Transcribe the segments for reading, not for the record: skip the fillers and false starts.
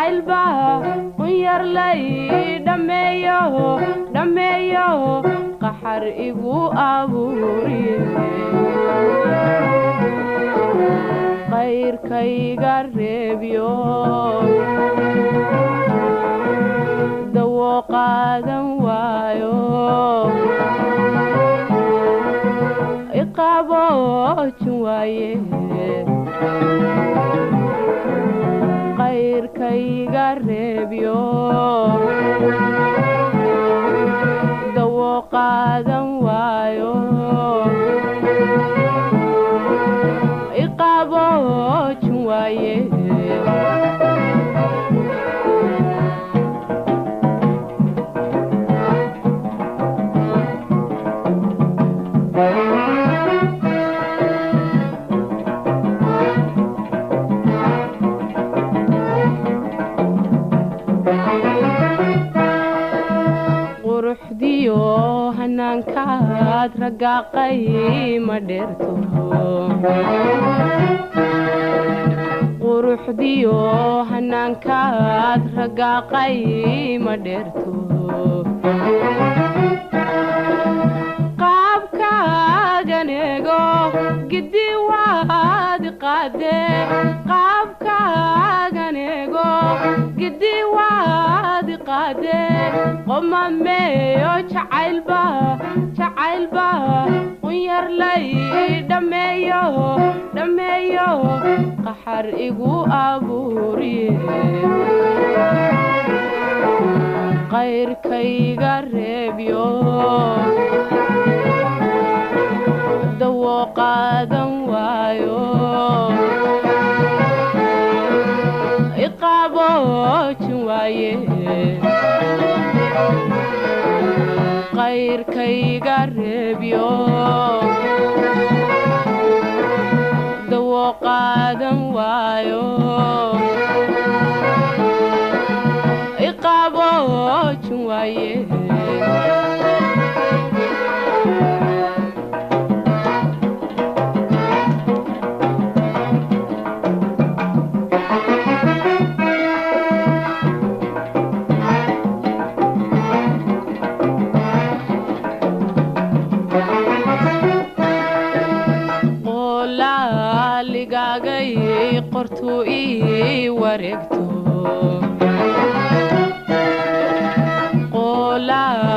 jacaylba qunyarlay dhameeyo qaxar igu abuuriye qayrkayga reebyo dawo qaadan waayo iqaboojin waaye qayrkayga reebyo dawo qaadan waayo iqaboojin waaye quruxdiyo hanaankaad ragaaqay ma dheerto quruxdiyo hanaankaad ragaaqay ma dheerto qaabkaaganigo giddi waad qaade qaabkaaganigo giddi waad qaade qomameeyo jacaylba qunyarlay dhameeyo qaxar igu abuuriye qayrkayga reebyo dawo qaadan waayo iqaboojin waaye qayrkayga reebyo dawo qaadan waayo iqaboojin waaye qortu ii wareegto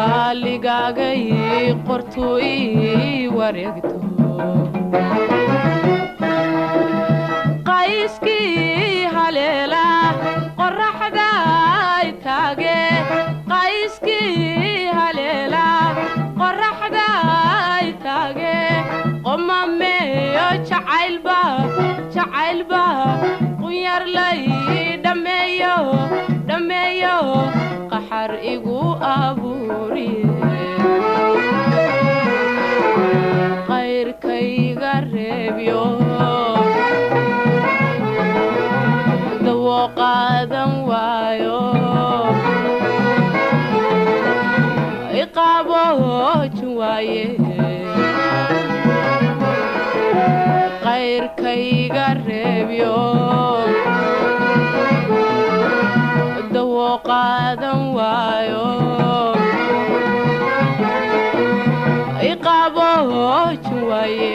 qolaaligagay qortu ii wareegto qayskii haleela qoraxda taage qayskii haleela qoraxda taage qomameeyo jacaylba qunyarlay dhameeyo qaxar igu abuuriye qayrkayga reebyo dawo qaadan waayo iqaboojin waaye qayrkayga reebyo dawo qaadan waayo iqaboojin waaye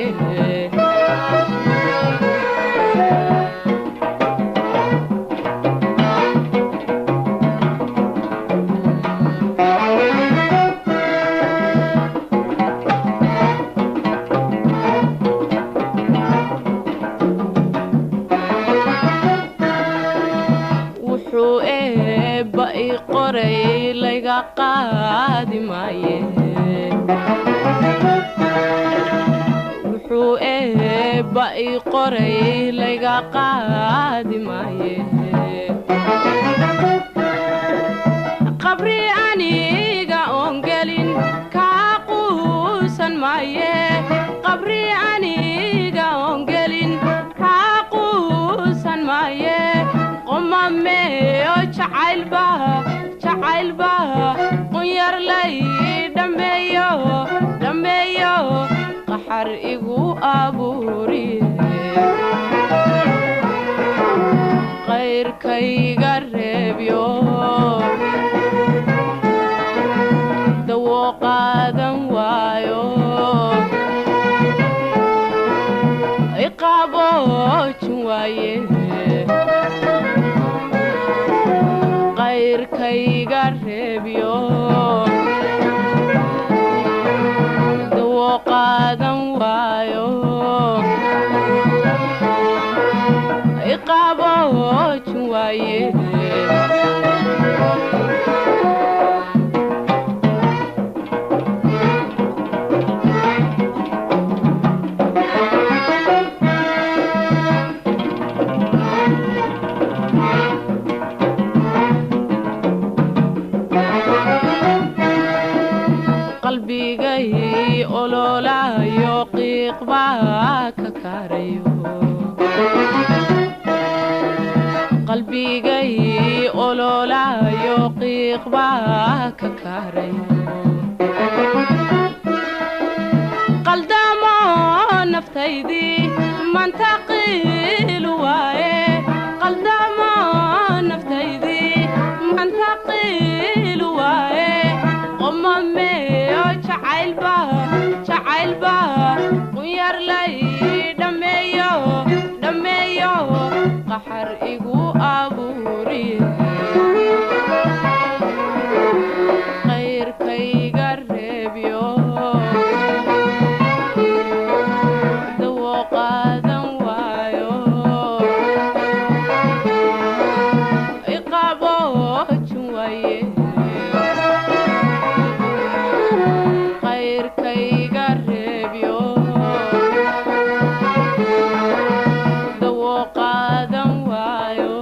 qoray layga qaadi maaye wuxuu eebba ii qoray layga qaadi maaye qabri aniga oon gelin kaa quusan maaye qabri aniga oon gelin kaa quusan maaye qomameeyo jacaylba qunyarlay dhameeyo qaxar igu abuuriye qayrkayga reebyo dawo qaadan waayo iqaboojin waaye qayrkayga reebyo dawo qaadan waayo iqaboojin waaye qalbigay ololayo qiiq baa ka karayo qalbigay ololayo qiiq baa ka karayo qaldamo naftaydii maanta qiil waaye qaldamo naftaydii maanta qiil waaye qommeeyo jacaylba qunyar lay dhameeyo qaxar igu abuuriye qayrkayga reebyo dawo qaadan waayo iqaboojin waaye qayrkayga reebyo dawo qaadan waayo